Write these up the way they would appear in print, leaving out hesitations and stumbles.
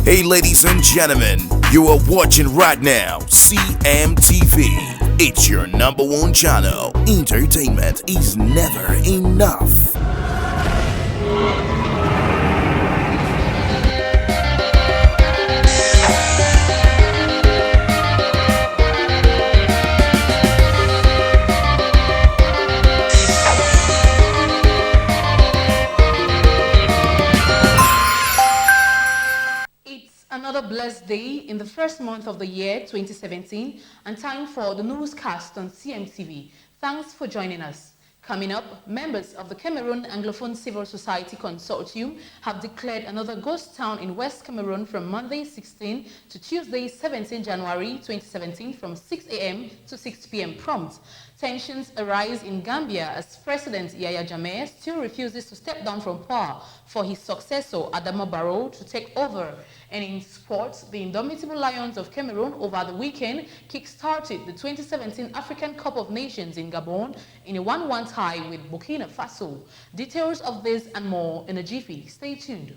Hey, ladies and gentlemen, you are watching right now CMTV. It's your number one channel. Entertainment is never enough. Another blessed day in the first month of the year 2017 and time for the newscast on CMTV. Thanks for joining us. Coming up, members of the Cameroon Anglophone Civil Society Consortium have declared another ghost town in West Cameroon from Monday 16 to Tuesday 17 January 2017 from 6 a.m. to 6 p.m. prompt. Tensions arise in Gambia as President Yahya Jammeh still refuses to step down from power for his successor Adama Barrow to take over. And in sports, the indomitable Lions of Cameroon over the weekend kick-started the 2017 African Cup of Nations in Gabon in a 1-1 tie with Burkina Faso. Details of this and more in a jiffy. Stay tuned.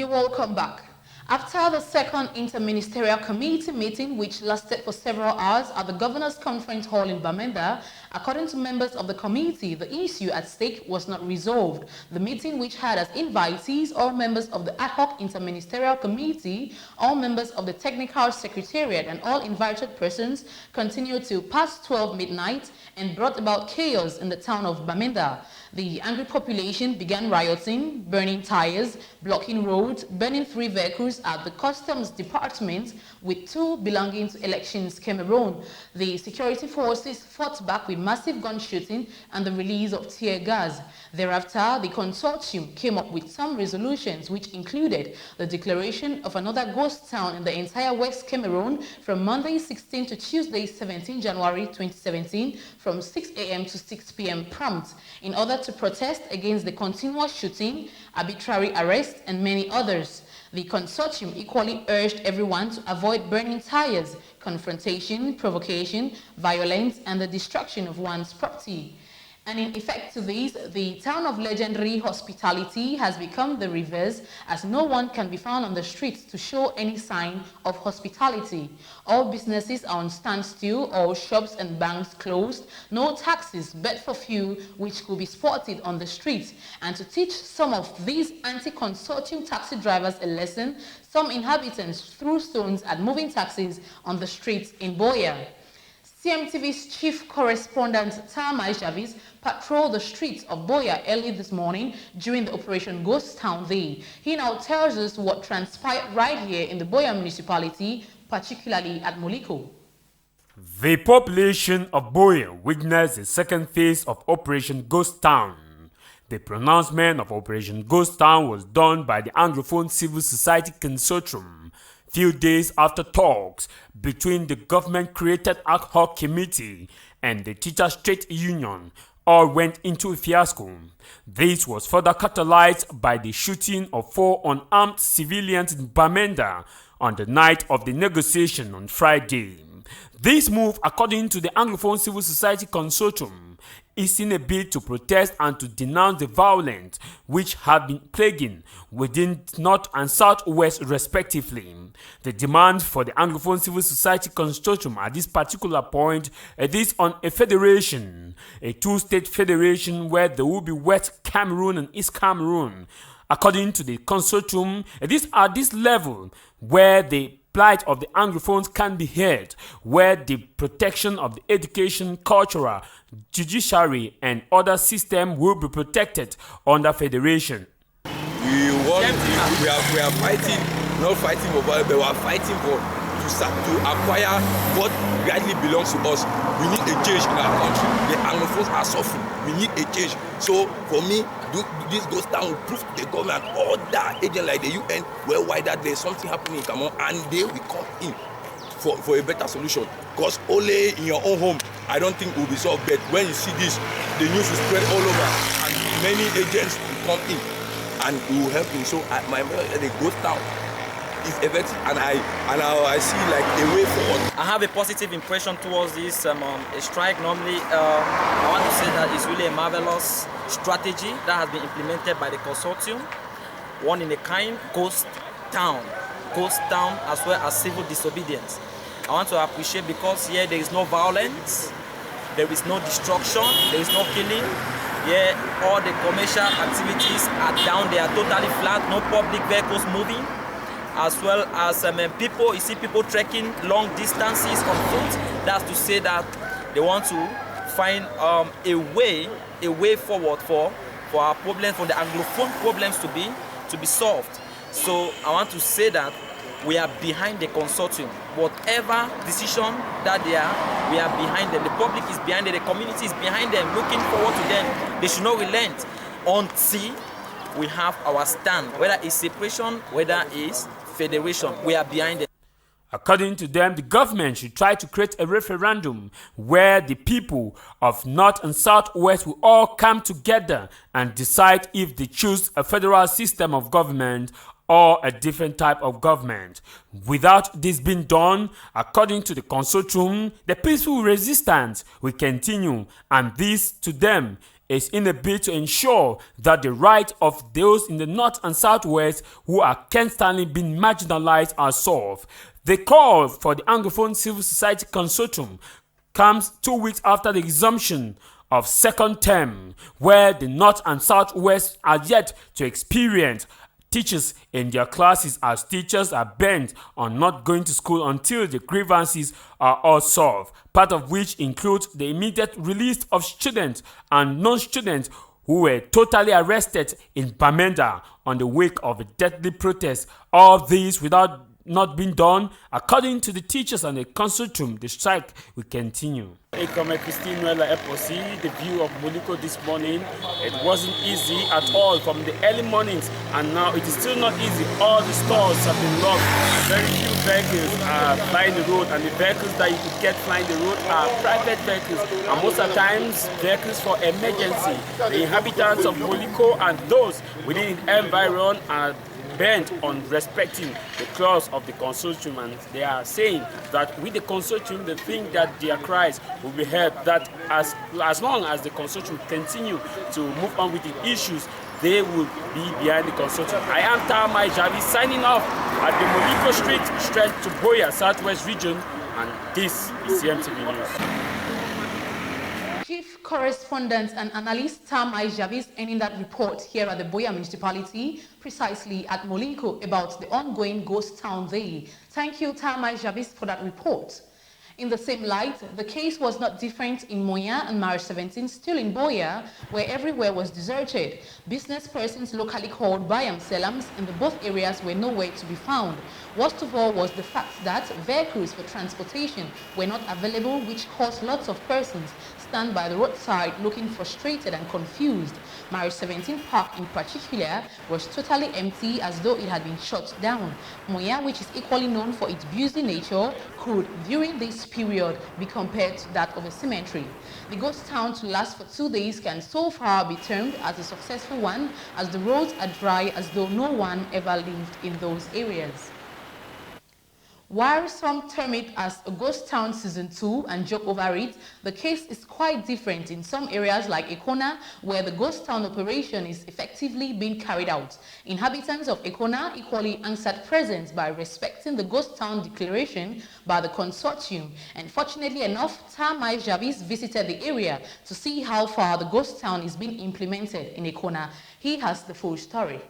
Welcome back. After the second Interministerial Committee meeting, which lasted for several hours at the Governor's Conference Hall in Bamenda, according to members of the committee, the issue at stake was not resolved. The meeting, which had as invitees all members of the Ad Hoc Interministerial Committee, all members of the Technical Secretariat, and all invited persons, continued till past 12 midnight and brought about chaos in the town of Bamenda. The angry population began rioting, burning tires, blocking roads, burning 3 vehicles at the Customs Department with 2 belonging to Elections Cameroon. The security forces fought back with massive gun shooting and the release of tear gas. Thereafter, the consortium came up with some resolutions which included the declaration of another ghost town in the entire West Cameroon from Monday 16 to Tuesday 17 January 2017 from 6 a.m. to 6 p.m. prompt in order to protest against the continuous shooting, arbitrary arrest, and many others. The consortium equally urged everyone to avoid burning tires, confrontation, provocation, violence, and the destruction of one's property. And in effect to this, the town of legendary hospitality has become the reverse, as no one can be found on the streets to show any sign of hospitality. All businesses are on standstill, all shops and banks closed, no taxis but for few which could be spotted on the streets. And to teach some of these anti-consortium taxi drivers a lesson, some inhabitants threw stones at moving taxis on the streets in Buea. CMTV's chief correspondent Tama Javis patrolled the streets of Buea early this morning during the Operation Ghost Town Day. He now tells us what transpired right here in the Buea municipality, particularly at Moliko. The population of Buea witnessed the second phase of Operation Ghost Town. The pronouncement of Operation Ghost Town was done by the Anglophone Civil Society Consortium few days after talks between the government-created Ad Hoc Committee and the Teachers' Trade Union all went into a fiasco. This was further catalyzed by the shooting of 4 unarmed civilians in Bamenda on the night of the negotiation on Friday. This move, according to the Anglophone Civil Society Consortium, is in a bid to protest and to denounce the violence which had been plaguing within North and Southwest respectively. The demand for the Anglophone Civil Society Consortium at this particular point is on a federation, a 2-state federation where there will be West Cameroon and East Cameroon. According to the consortium, it is at this level where the plight of the Anglophones can be heard, where the protection of the education, cultural, judiciary, and other system will be protected under federation. We are fighting, not fighting for violence, but we are fighting to acquire what rightly belongs to us. We need a change in our country. The Anglophones are suffering. We need a change. So for me, this goes down will prove to the government and all that agents like the UN worldwide that there's something happening in Cameroon, and they will come in for a better solution. Because only in your own home, I don't think it will be solved. But when you see this, the news will spread all over, and many agents will come in and we will help him. So my the ghost town is effective, and I see like a way forward. I have a positive impression towards this a strike. Normally, I want to say that it's really a marvelous strategy that has been implemented by the consortium. One in a kind, ghost town as well as civil disobedience. I want to appreciate because here there is no violence, there is no destruction, there is no killing. Here all the commercial activities are down, they are totally flat, no public vehicles moving. As well as people, you see people trekking long distances on foot. That's to say that they want to find a way forward for our problems, for the Anglophone problems to be solved. So I want to say that we are behind the consortium. Whatever decision that they are, we are behind them. The public is behind them, the community is behind them, looking forward to them. They should not relent until we have our stand, whether it's separation, whether it's federation. We are behind it. According to them, the government should try to create a referendum where the people of North and Southwest will all come together and decide if they choose a federal system of government or a different type of government. Without this being done, according to the consortium, the peaceful resistance will continue, and this to them is in a bid to ensure that the rights of those in the North and Southwest who are constantly being marginalized are solved. The call for the Anglophone Civil Society Consortium comes 2 weeks after the resumption of second term, where the North and Southwest are yet to experience teachers in their classes, as teachers are bent on not going to school until the grievances are all solved, part of which includes the immediate release of students and non-students who were totally arrested in Bamenda on the wake of a deadly protest. All this without not being done, according to the teachers and the consortium, the strike will continue. The view of Moliko this morning, it wasn't easy at all from the early mornings, and now it is still not easy. All the stores have been locked. Very few vehicles are flying the road, and the vehicles that you could get flying the road are private vehicles, and most of the times vehicles for emergency. The inhabitants of Moliko and those within the environment are bent on respecting the clause of the consortium, and they are saying that with the consortium they think that their cries will be heard, that as long as the consortium continue to move on with the issues, they will be behind the consortium. I am Tamai Javi signing off at the Moliko Street stretch to Buea, Southwest region, and this is CMTV News. Chief Correspondent and Analyst Tamai Javis ending that report here at the Buea Municipality, precisely at Moliko, about the ongoing ghost town there. Thank you, Tamai Javis, for that report. In the same light, the case was not different in Moya and March 17, still in Buea, where everywhere was deserted. Business persons locally called Bayam Selams in the both areas were nowhere to be found. Worst of all was the fact that vehicles for transportation were not available, which caused lots of persons stand by the roadside looking frustrated and confused. March 17 Park in particular was totally empty, as though it had been shut down. Moya, which is equally known for its busy nature, could during this period be compared to that of a cemetery. The ghost town to last for 2 days can so far be termed as a successful one, as the roads are dry as though no one ever lived in those areas. While some term it as a ghost town season 2 and joke over it, the case is quite different in some areas like Ekona, where the ghost town operation is effectively being carried out. Inhabitants of Ekona equally answered present by respecting the ghost town declaration by the consortium, and fortunately enough, Tamai Javis visited the area to see how far the ghost town is being implemented in Ekona. He has the full story.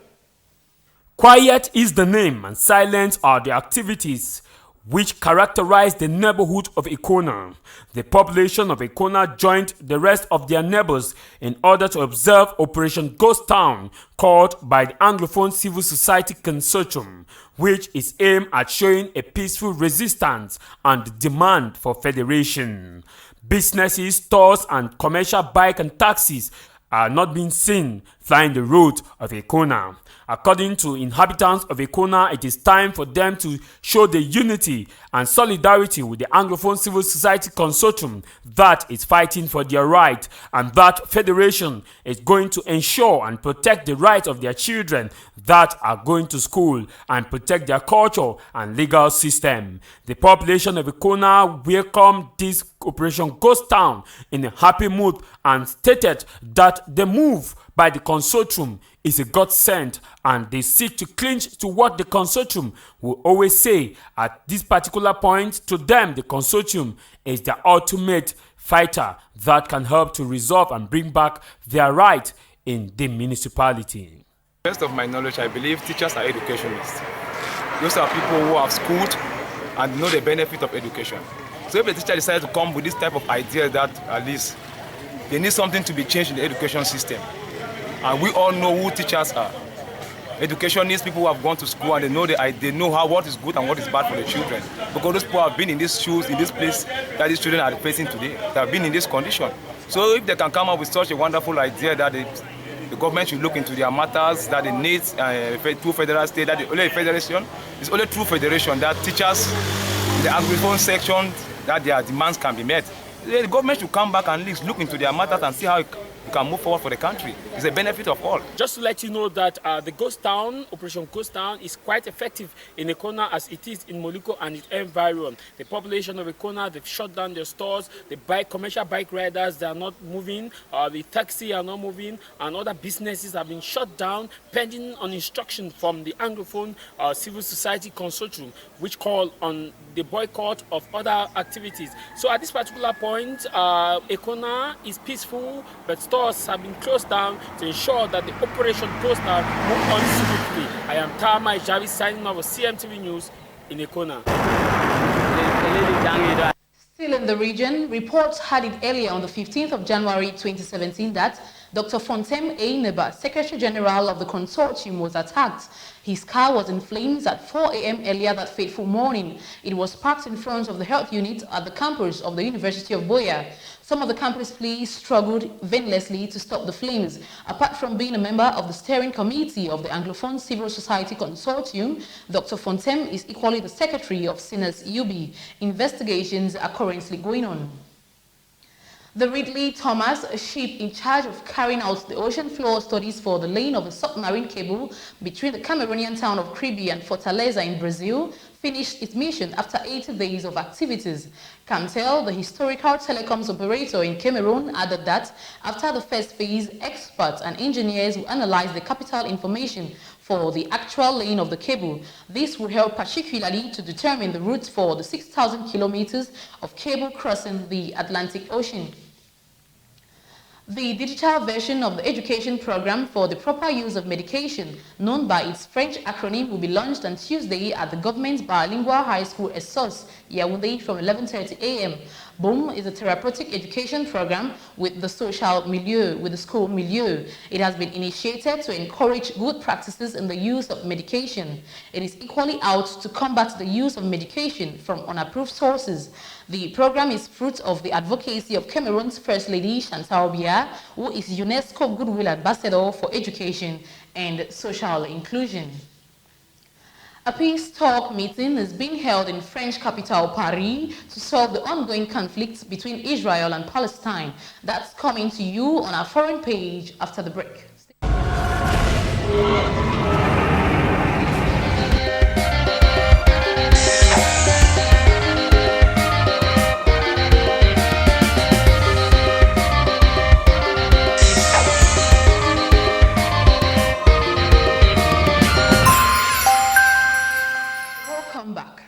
Quiet is the name and silent are the activities which characterize the neighborhood of Ekona. The population of Ekona joined the rest of their neighbors in order to observe Operation Ghost Town, called by the Anglophone Civil Society Consortium, which is aimed at showing a peaceful resistance and the demand for federation. Businesses, stores and commercial bike and taxis are not being seen. flying the road of Ekona. According to inhabitants of Ekona, it is time for them to show the unity and solidarity with the Anglophone Civil Society Consortium that is fighting for their right, and that federation is going to ensure and protect the rights of their children that are going to school and protect their culture and legal system. The population of Ekona welcomed this Operation Ghost Town in a happy mood and stated that the move by the consortium is a godsend, and they seek to clinch to what the consortium will always say at this particular point. To them, the consortium is the ultimate fighter that can help to resolve and bring back their right in the municipality. Best of my knowledge, I believe teachers are educationists. Those are people who have schooled and know the benefit of education. So if the teacher decides to come with this type of idea that at least they need something to be changed in the education system, and we all know who teachers are. Educationists, people who have gone to school and they know what is good and what is bad for the children. Because those people have been in these shoes, in this place that these children are facing today. They have been in this condition. So if they can come up with such a wonderful idea that the government should look into their matters, that they need two federal states, that the only federation is only true federation that teachers, the Anglophone section, that their demands can be met. The government should come back and at least look into their matters and see how it can move forward for the country. It's a benefit of all. Just to let you know that the Ghost Town, Operation Ghost Town, is quite effective in Ekona as it is in Moliko and its environment. The population of Ekona, they've shut down their stores, the commercial bike riders, they are not moving, the taxi are not moving, and other businesses have been shut down pending on instruction from the Anglophone Civil Society Consortium, which call on the boycott of other activities. So at this particular point, Ekona is peaceful, but stores have been closed down to ensure that the Operation Ghost Town move on smoothly. I am Tama Javi signing off of CMTV News in Ekona. Still in the region, reports had it earlier on the 15th of January 2017 that Dr. Fontem Eineba, Secretary General of the consortium, was attacked. His car was in flames at 4 a.m. earlier that fateful morning. It was parked in front of the health unit at the campus of the University of Buea. Some of the campus police struggled vainlessly to stop the flames. Apart from being a member of the steering committee of the Anglophone Civil Society Consortium, Dr. Fontem is equally the secretary of Sinners UB. Investigations are currently going on. The Ridley Thomas, a ship in charge of carrying out the ocean floor studies for the laying of a submarine cable between the Cameroonian town of Kribi and Fortaleza in Brazil, finished its mission after 80 days of activities. Camtel, the historical telecoms operator in Cameroon, added that after the first phase, experts and engineers will analyze the capital information for the actual laying of the cable. This will help particularly to determine the route for the 6,000 kilometers of cable crossing the Atlantic Ocean. The digital version of the education program for the proper use of medication, known by its French acronym, will be launched on Tuesday at the government's bilingual high school SUFA, Yaoundé, from 11:30 a.m. BOOM is a therapeutic education program with the school milieu. It has been initiated to encourage good practices in the use of medication. It is equally out to combat the use of medication from unapproved sources. The program is fruit of the advocacy of Cameroon's First Lady Buea, who is UNESCO Goodwill Ambassador for Education and Social Inclusion. A peace talk meeting is being held in French capital Paris to solve the ongoing conflict between Israel and Palestine. That's coming to you on our foreign page after the break.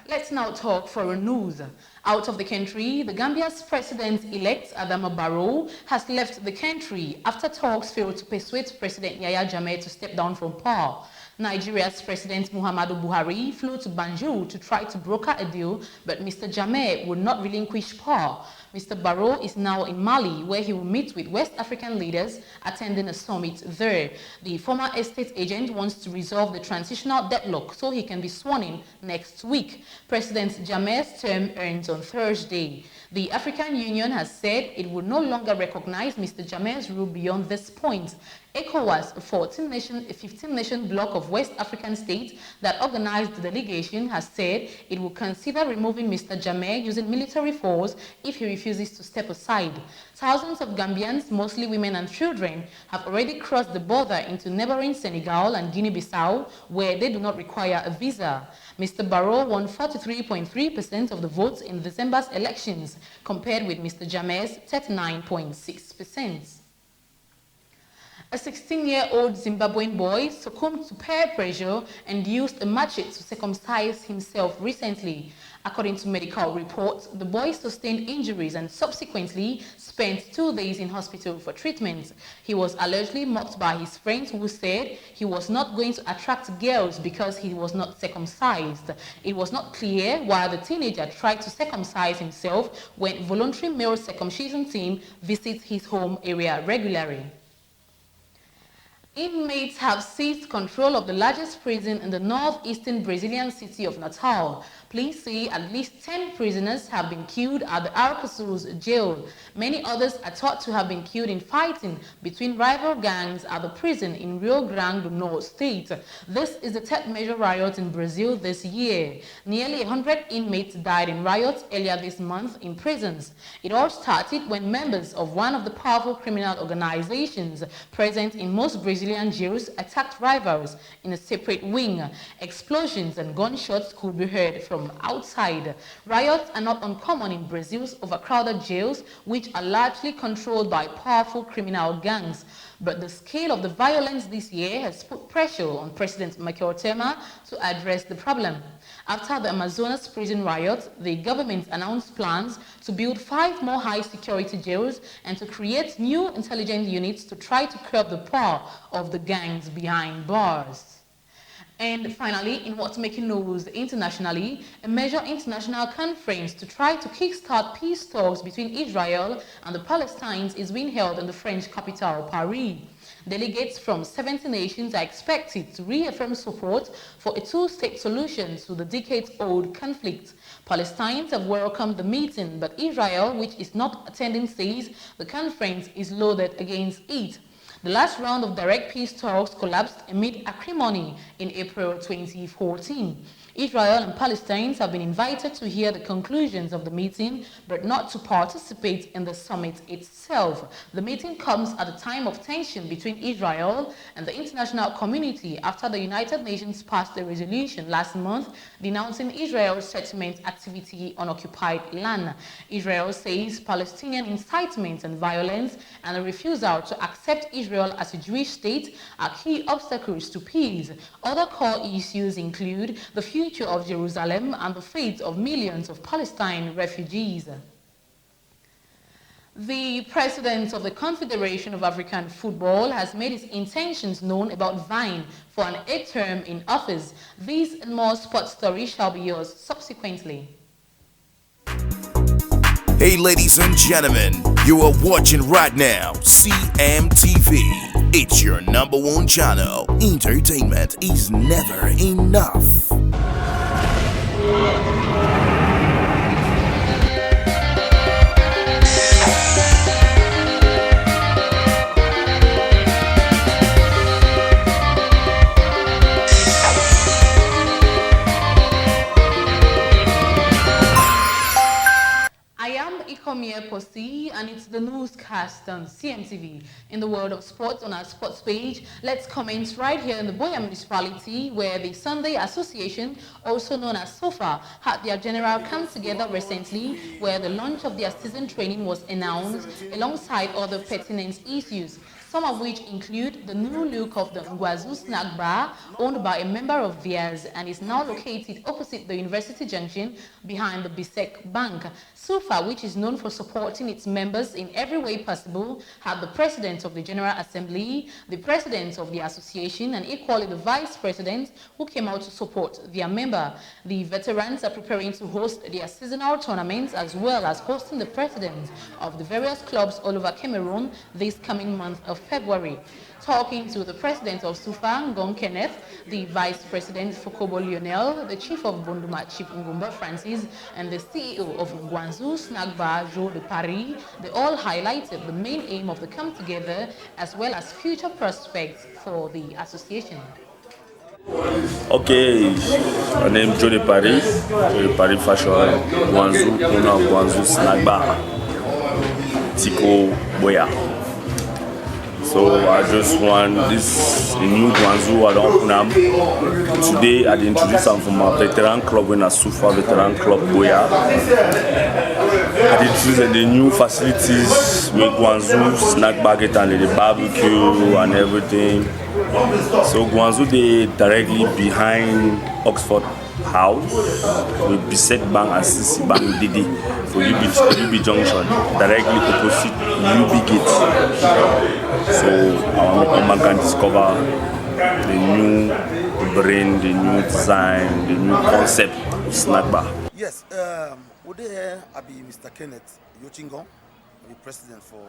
Let's now talk foreign news. Out of the country, the Gambia's president-elect Adama Barrow has left the country after talks failed to persuade President Yahya Jammeh to step down from power. Nigeria's President Muhammadu Buhari flew to Banjul to try to broker a deal, but Mr. Jammeh would not relinquish power. Mr. Barrow is now in Mali, where he will meet with West African leaders attending a summit there. The former estate agent wants to resolve the transitional deadlock so he can be sworn in next week. President Jammeh's term ends on Thursday. The African Union has said it will no longer recognize Mr. Jammeh's rule beyond this point. ECOWAS, a 15-nation bloc of West African states that organized the delegation, has said it will consider removing Mr. Jammeh using military force if he refuses to step aside. Thousands of Gambians, mostly women and children, have already crossed the border into neighboring Senegal and Guinea-Bissau, where they do not require a visa. Mr. Barrow won 43.3% of the votes in December's elections, compared with Mr. Jammeh's 39.6%. A 16-year-old Zimbabwean boy succumbed to peer pressure and used a machete to circumcise himself recently. According to medical reports, the boy sustained injuries and subsequently spent 2 days in hospital for treatment. He was allegedly mocked by his friends who said he was not going to attract girls because he was not circumcised. It was not clear why the teenager tried to circumcise himself when voluntary male circumcision team visits his home area regularly. Inmates have seized control of the largest prison in the northeastern Brazilian city of Natal. Police say at least 10 prisoners have been killed at the Aracasu's jail. Many others are thought to have been killed in fighting between rival gangs at the prison in Rio Grande do Norte state. This is the third major riot in Brazil this year. Nearly 100 inmates died in riots earlier this month in prisons. It all started when members of one of the powerful criminal organizations present in most Brazilian jails attacked rivals in a separate wing. Explosions and gunshots could be heard from outside. Riots are not uncommon in Brazil's overcrowded jails, which are largely controlled by powerful criminal gangs. But the scale of the violence this year has put pressure on President Michel Temer to address the problem. After the Amazonas prison riot, the government announced plans to build 5 more high-security jails and to create new intelligence units to try to curb the power of the gangs behind bars. And finally, in what's making news internationally, a major international conference to try to kickstart peace talks between Israel and the Palestinians is being held in the French capital, Paris. Delegates from 70 nations are expected to reaffirm support for a 2-state solution to the decades-old conflict. Palestinians have welcomed the meeting, but Israel, which is not attending, says the conference is loaded against it. The last round of direct peace talks collapsed amid acrimony in April 2014. Israel and Palestine have been invited to hear the conclusions of the meeting, but not to participate in the summit itself. The meeting comes at a time of tension between Israel and the international community after the United Nations passed a resolution last month denouncing Israel's settlement activity on occupied land. Israel says Palestinian incitement and violence and a refusal to accept Israel as a Jewish state are key obstacles to peace. Other core issues include the future of Jerusalem and the fate of millions of Palestine refugees. The president of the Confederation of African Football has made his intentions known about vying for an 8th term in office. These and more sports stories shall be yours subsequently. Hey ladies and gentlemen, you are watching right now CMTV. It's your #1 channel. Entertainment is never enough. And it's the newscast on CMTV. In the world of sports, on our sports page, let's comment right here in the Buea municipality, where the Sunday Association, also known as SUFA, had their general come together recently, where the launch of their season training was announced alongside other pertinent issues. some of which include the new look of the Ngwazu snack bar, owned by a member of theirs and is now located opposite the University Junction behind the BSEC Bank. SUFA, which is known for supporting its members in every way possible, had the President of the General Assembly, the President of the Association, and equally the Vice President who came out to support their member. The veterans are preparing to host their seasonal tournaments as well as hosting the presidents of the various clubs all over Cameroon this coming month of February. Talking to the president of SUFA, Ngong Kenneth, the vice president Fokobo Lionel, the chief of Bonduma, Chief Ngumba Francis, and the CEO of Ngwazu Snack Bar, Joe de Paris, they all highlighted the main aim of the come together as well as future prospects for the association. Okay, my name is Joe de Paris Fashion, Ngwazu, owner of Ngwazu Snack Bar, Tiko Buea. So I just want this new Ngwazu I don't open up. Today I introduce them from a veteran club in a SUFA veteran club Buea. I introduce the new facilities with Ngwazu snack bucket and the barbecue and everything. So Ngwazu they directly behind Oxford House with BSEC Bank and CC Bank DD for UB Junction, directly opposite UB Gate. So our man can discover the new brand, the new design, the new concept of snack bar. Yes, today I be Mr. Kenneth Yochingon, the president for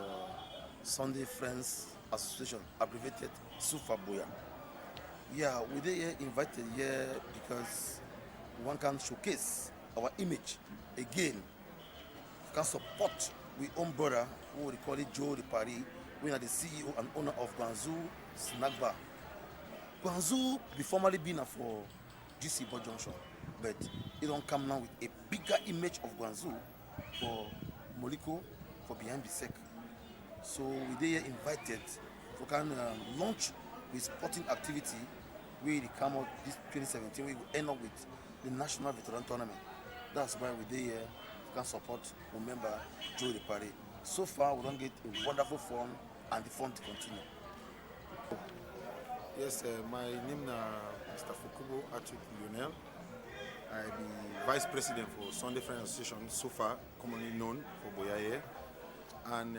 Sunday Friends Association, abbreviated SUFA Buea. Yeah, we are invited here because one can showcase our image again. We can support we own brother who we call it Joe de Paris. We are the CEO and owner of Ngwazu Snack Bar. Ngwazu be formerly been for GC Bo Junction, but it don't come now with a bigger image of Ngwazu for Moliko, for behind the sec. So we are invited to can launch with sporting activity where they come out this 2017. We will end up with the National Veteran Tournament. That's why we there can support our member Joe de Paris. So far we don't get a wonderful fun and the fun to continue. Yes, my name is Mr. Fokobo Lionel. I am Vice President for Sunday Friends Association, SUFA, commonly known for Buea. And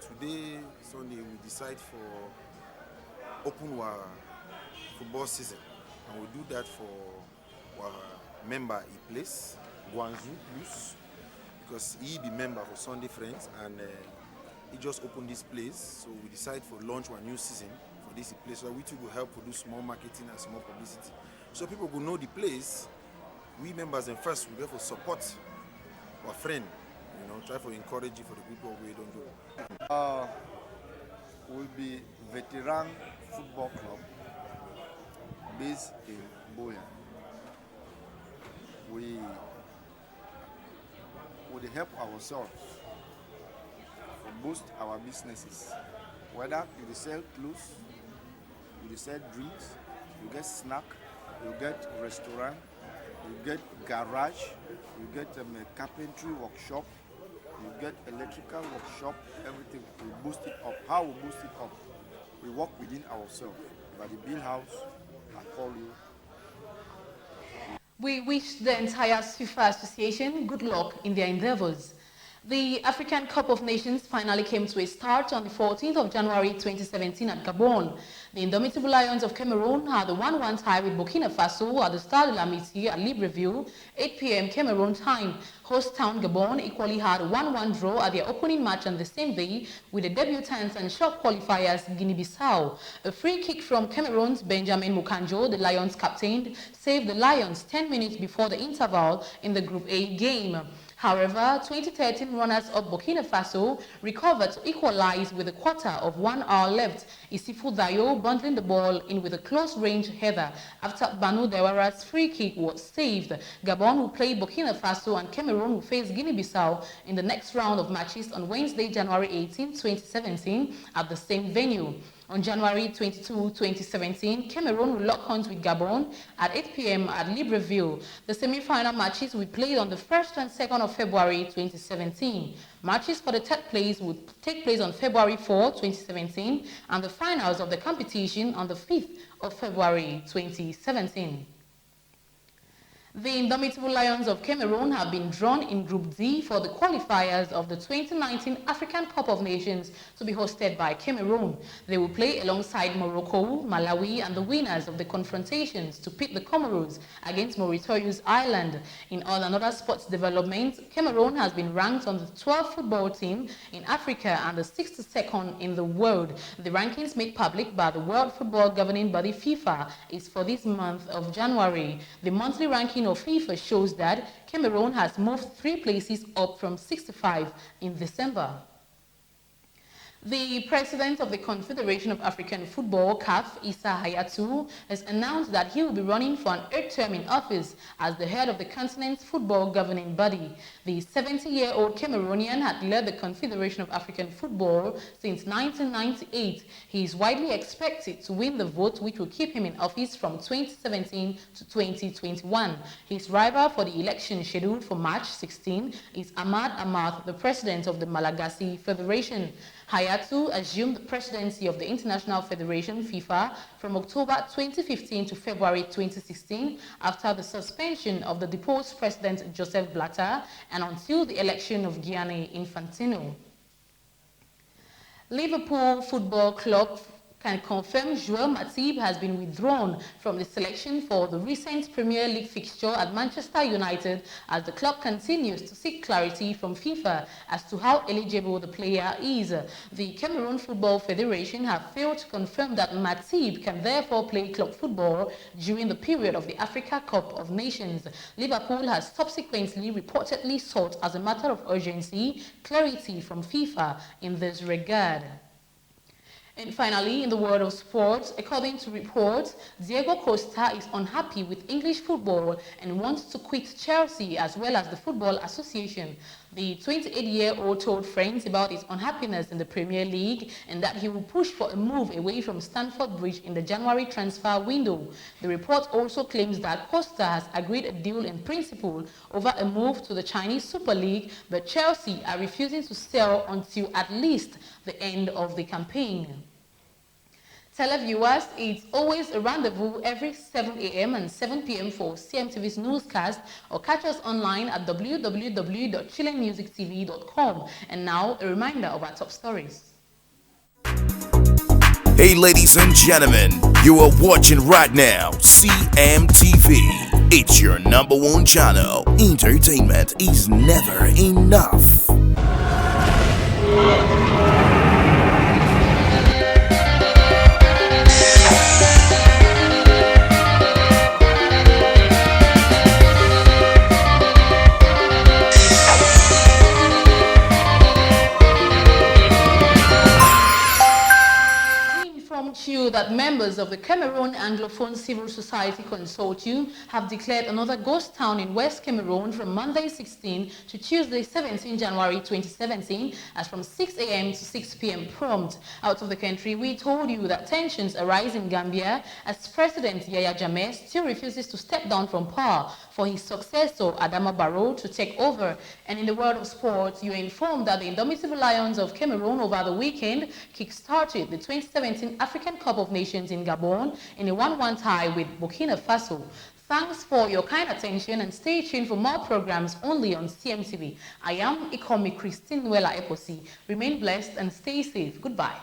today, Sunday, we decide for open our football season. And we do that for our member in place, Ngwazu Plus, because he be member for Sunday Friends and he just opened this place. So we decide for launch our new season for this place. So we too will help produce small marketing and small publicity. So people will know the place. We members and first we therefore support our friend. You know, try to encourage you for the people we don't do. Will be veteran football club based in Buea. We would help ourselves to boost our businesses. Whether you sell clothes, you sell drinks, you get snack, you get restaurant, you get garage, you get a carpentry workshop, you get electrical workshop, everything. We boost it up. How we boost it up? We work within ourselves. By the bill house, I call you. We wish the entire SUFA association good luck in their endeavors. The African Cup of Nations finally came to a start on the 14th of January 2017 at Gabon. The indomitable Lions of Cameroon had a 1-1 tie with Burkina Faso at the Stade de la Miti at Libreville, 8 p.m. Cameroon time. Host town Gabon equally had a 1-1 draw at their opening match on the same day with the debutants and shock qualifiers Guinea-Bissau. A free kick from Cameroon's Benjamin Mukanjo, the Lions captain, saved the Lions 10 minutes before the interval in the Group A game. However, 2013 runners-up Burkina Faso recovered to equalize with a quarter of 1 hour left. Isifu Dayo bundling the ball in with a close-range header after Banu Dewara's free kick was saved. Gabon will play Burkina Faso and Cameroon will face Guinea-Bissau in the next round of matches on Wednesday, January 18, 2017 at the same venue. On January 22, 2017, Cameroon will lock horns with Gabon at 8 p.m. at Libreville. The semi-final matches will be played on the 1st and 2nd of February 2017. Matches for the third place will take place on February 4, 2017, and the finals of the competition on the 5th of February 2017. The indomitable Lions of Cameroon have been drawn in Group D for the qualifiers of the 2019 African Cup of Nations to be hosted by Cameroon. They will play alongside Morocco, Malawi, and the winners of the confrontations to pit the Comoros against Mauritius Island. In all another sports developments, Cameroon has been ranked on the 12th football team in Africa and the 62nd in the world. The rankings made public by the World Football Governing Body FIFA is for this month of January. The monthly ranking of FIFA shows that Cameroon has moved 3 places up from 65 in December. The president of the Confederation of African Football, CAF, Issa Hayatou, has announced that he will be running for an 8th term in office as the head of the continent's football governing body. The 70-year-old Cameroonian had led the Confederation of African Football since 1998. He is widely expected to win the vote, which will keep him in office from 2017 to 2021. His rival for the election scheduled for March 16 is Ahmad Ahmad, the president of the Malagasy Federation. Hayatou assumed the presidency of the International Federation, FIFA, from October 2015 to February 2016 after the suspension of the deposed President Joseph Blatter and until the election of Gianni Infantino. Liverpool Football Club can confirm Joel Matip has been withdrawn from the selection for the recent Premier League fixture at Manchester United as the club continues to seek clarity from FIFA as to how eligible the player is. The Cameroon Football Federation have failed to confirm that Matip can therefore play club football during the period of the Africa Cup of Nations. Liverpool has subsequently reportedly sought, as a matter of urgency, clarity from FIFA in this regard. And finally, in the world of sports, according to reports, Diego Costa is unhappy with English football and wants to quit Chelsea as well as the Football Association. The 28-year-old told friends about his unhappiness in the Premier League and that he will push for a move away from Stamford Bridge in the January transfer window. The report also claims that Costa has agreed a deal in principle over a move to the Chinese Super League, but Chelsea are refusing to sell until at least the end of the campaign. Televiewers, it's always a rendezvous every 7 a.m. and 7 p.m. for CMTV's newscast, or catch us online at www.chilemusictv.com. And now, a reminder of our top stories. Hey ladies and gentlemen, you are watching right now CMTV. It's your #1 channel. Entertainment is never enough. That members of the Cameroon Anglophone Civil Society Consortium have declared another ghost town in West Cameroon from Monday 16 to Tuesday 17 January 2017 as from 6 a.m. to 6 p.m. prompt. Out of the country, we told you that tensions arise in Gambia as President Yahya Jammeh still refuses to step down from power for his successor Adama Barrow to take over. And in the world of sports, you are informed that the indomitable Lions of Cameroon over the weekend kick-started the 2017 African Cup of Nations in Gabon in a 1-1 tie with Burkina Faso. Thanks for your kind attention and stay tuned for more programs only on CMTV. I am Ikomi Christine Nuela Eposi. Remain blessed and stay safe. Goodbye.